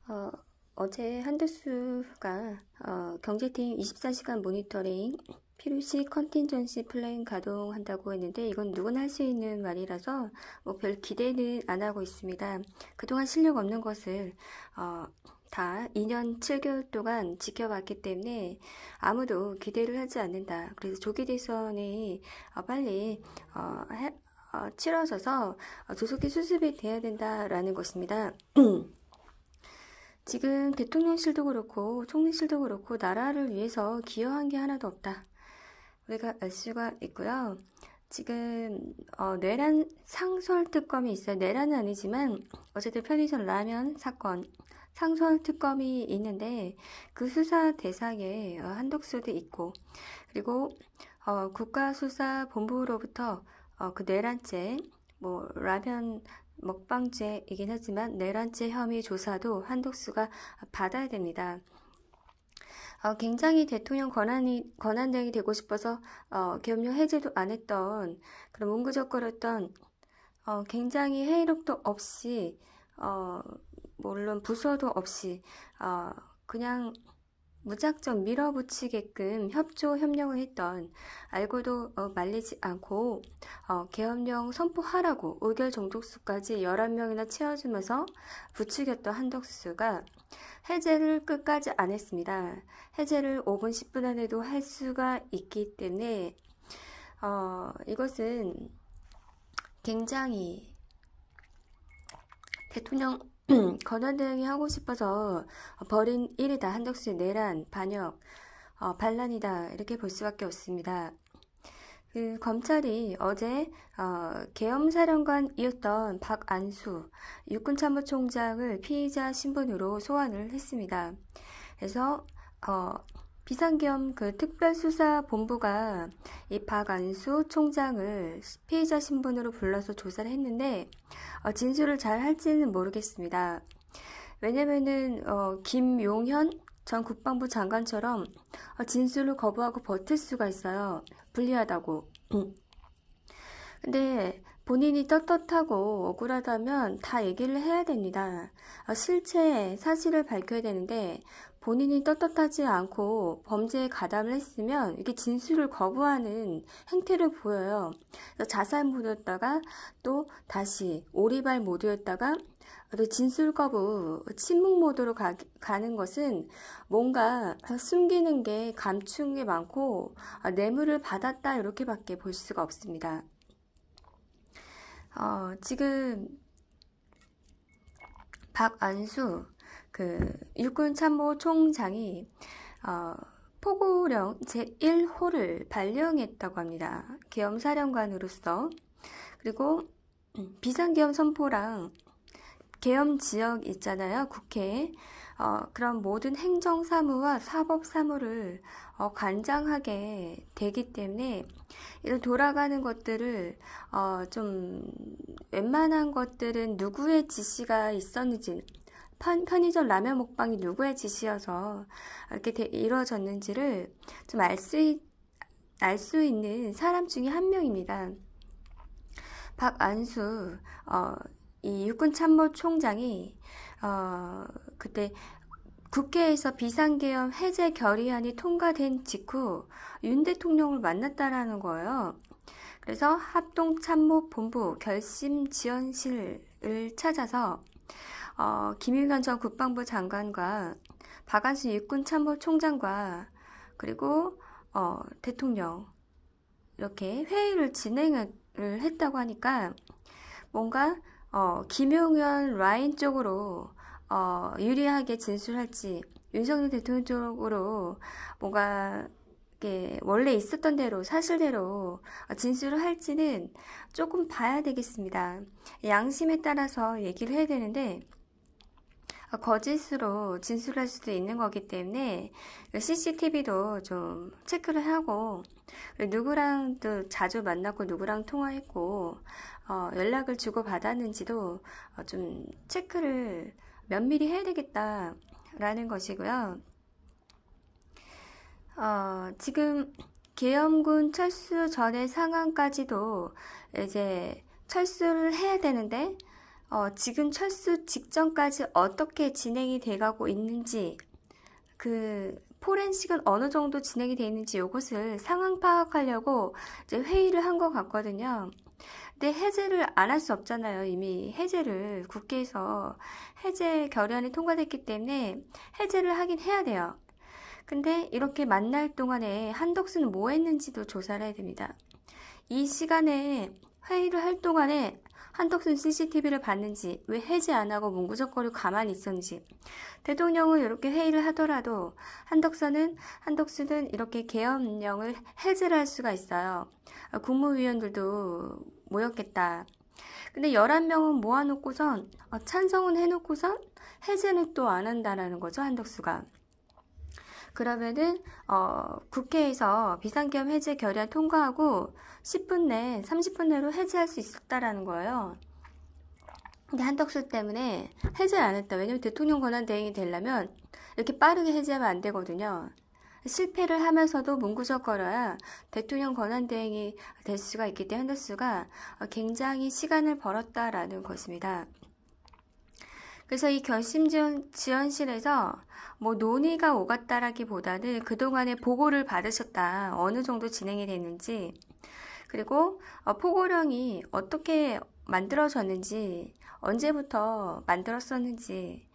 어, 어제 한덕수가 경제팀 24시간 모니터링 필요시 컨틴전시 플랜 가동한다고 했는데 이건 누구나 할 수 있는 말이라서 뭐 별 기대는 안 하고 있습니다. 그동안 실력 없는 것을 다 2년 7개월 동안 지켜봤기 때문에 아무도 기대를 하지 않는다. 그래서 조기 대선이 빨리 치러져서 조속히 수습이 돼야 된다라는 것입니다. 지금 대통령실도 그렇고 총리실도 그렇고 나라를 위해서 기여한 게 하나도 없다. 우리가 알 수가 있고요. 지금 내란 상설 특검이 있어요. 내란은 아니지만 어쨌든 편의점 라면 사건 상설 특검이 있는데 그 수사 대상에 한독수도 있고 그리고 국가수사본부로부터 그 내란죄 뭐 라면 먹방죄이긴 하지만 내란죄 혐의 조사도 한독수가 받아야 됩니다. 굉장히 대통령 권한대행이 되고 싶어서 계엄령 해제도 안 했던 그런 뭉그적거렸던 굉장히 회의록도 없이 물론 부서도 없이 그냥 무작정 밀어붙이게끔 협조 협력을 했던 알고도 말리지 않고 계엄령 선포하라고 의결 정독수까지 11명이나 채워주면서 부추겼던 한덕수가 해제를 끝까지 안 했습니다. 해제를 5분 10분 안에도 할 수가 있기 때문에 이것은 굉장히 대통령 권한대행이 하고 싶어서 벌인 일이다. 한덕수의 내란, 반역, 반란이다. 이렇게 볼 수밖에 없습니다. 그 검찰이 어제 계엄사령관이었던 박안수 육군참모총장을 피의자 신분으로 소환을 했습니다. 그래서 비상계엄 그 특별수사본부가 이 박안수 총장을 피의자 신분으로 불러서 조사를 했는데 진술을 잘 할지는 모르겠습니다. 왜냐면은 김용현 전 국방부 장관처럼 진술을 거부하고 버틸 수가 있어요. 불리하다고. 근데 본인이 떳떳하고 억울하다면 다 얘기를 해야 됩니다. 실체 사실을 밝혀야 되는데 본인이 떳떳하지 않고 범죄에 가담을 했으면 이게 진술을 거부하는 행태를 보여요. 자살 모드였다가 또 다시 오리발 모드였다가 또 진술 거부, 침묵 모드로 가는 것은 뭔가 숨기는 게 감춘 게 많고 뇌물을 받았다 이렇게밖에 볼 수가 없습니다. 지금 박안수 그 육군참모총장이 포고령 제1호를 발령했다고 합니다. 계엄사령관으로서. 그리고 비상계엄 선포랑 계엄 지역 있잖아요. 국회에. 그런 모든 행정사무와 사법사무를 관장하게 되기 때문에 이런 돌아가는 것들을 좀 웬만한 것들은 누구의 지시가 있었는지 편의점 라면 먹방이 누구의 지시여서 이렇게 이루어졌는지를 좀 알 수 있는 사람 중에 한 명입니다. 박안수 이 육군참모총장이 그때 국회에서 비상계엄 해제 결의안이 통과된 직후 윤 대통령을 만났다라는 거예요. 그래서 합동참모본부 결심지원실을 찾아서 김용현 전 국방부 장관과 박안수 육군참모총장과 그리고 대통령 이렇게 회의를 진행을 했다고 하니까 뭔가 김용현 라인 쪽으로 유리하게 진술할지 윤석열 대통령 쪽으로 뭔가 원래 있었던 대로 사실대로 진술을 할지는 조금 봐야 되겠습니다. 양심에 따라서 얘기를 해야 되는데 거짓으로 진술할 수도 있는 거기 때문에 CCTV도 좀 체크를 하고 누구랑 또 자주 만났고 누구랑 통화했고 연락을 주고 받았는지도 좀 체크를 면밀히 해야 되겠다라는 것이고요. 지금 계엄군 철수 전의 상황까지도 이제 철수를 해야 되는데 지금 철수 직전까지 어떻게 진행이 돼가고 있는지, 그 포렌식은 어느 정도 진행이 돼 있는지 이것을 상황 파악하려고 이제 회의를 한 것 같거든요. 근데 해제를 안 할 수 없잖아요. 이미 해제를 국회에서 해제 결의안이 통과됐기 때문에 해제를 하긴 해야 돼요. 근데 이렇게 만날 동안에 한덕수는 뭐 했는지도 조사를 해야 됩니다. 이 시간에 회의를 할 동안에 한덕수는 CCTV를 봤는지, 왜 해제 안 하고 문구적거리고 가만히 있었는지, 대통령은 이렇게 회의를 하더라도 한덕수는 이렇게 계엄령을 해제를 할 수가 있어요. 국무위원들도 모였겠다. 근데 11명은 모아놓고선 찬성은 해놓고선 해제는 또 안 한다라는 거죠, 한덕수가. 그러면은 국회에서 비상계엄 해제 결의안 통과하고 10분 내, 30분 내로 해제할 수 있었다라는 거예요. 근데 한덕수 때문에 해제를 안 했다. 왜냐면 대통령 권한 대행이 되려면 이렇게 빠르게 해제하면 안 되거든요. 실패를 하면서도 문구적거려야 대통령 권한 대행이 될 수가 있기 때문에 한덕수가 굉장히 시간을 벌었다라는 것입니다. 그래서 이 결심지원실에서 뭐 논의가 오갔다라기보다는 그동안의 보고를 받으셨다. 어느 정도 진행이 됐는지, 그리고 포고령이 어떻게 만들어졌는지, 언제부터 만들었었는지,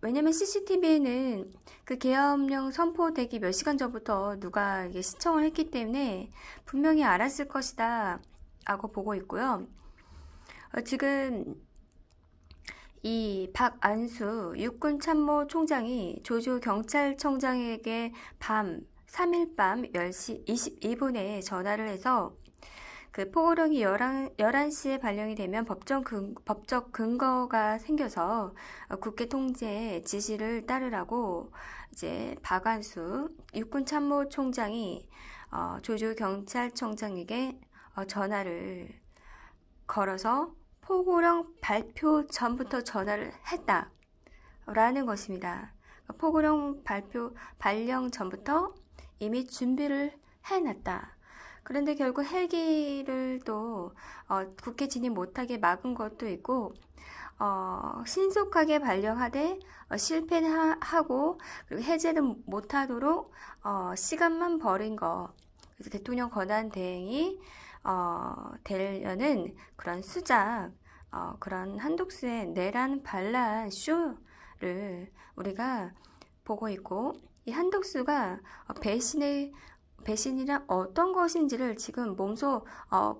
왜냐면 CCTV에는 그 계엄령 선포되기 몇 시간 전부터 누가 이게 시청을 했기 때문에 분명히 알았을 것이다 라고 보고 있고요. 지금 이 박안수 육군참모총장이 조주 경찰청장에게 3일 밤 10시 22분에 전화를 해서 그 포고령이 11시에 발령이 되면 법적 근거가 생겨서 국회 통제 지시를 따르라고 이제 박안수 육군참모총장이 조주 경찰청장에게 전화를 걸어서 포고령 발표 전부터 전화를 했다라는 것입니다. 포고령 발령 전부터 이미 준비를 해놨다. 그런데 결국 헬기를 또 국회 진입 못하게 막은 것도 있고, 신속하게 발령하되 실패하고 그리고 해제는 못하도록 시간만 버린 거. 그래서 대통령 권한 대행이 되려는 그런 수작, 그런 한독수의 내란 반란 쇼를 우리가 보고 있고, 이 한독수가 배신이란 어떤 것인지를 지금 몸소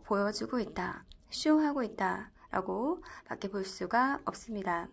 보여주고 있다, 쇼하고 있다라고 밖에 볼 수가 없습니다.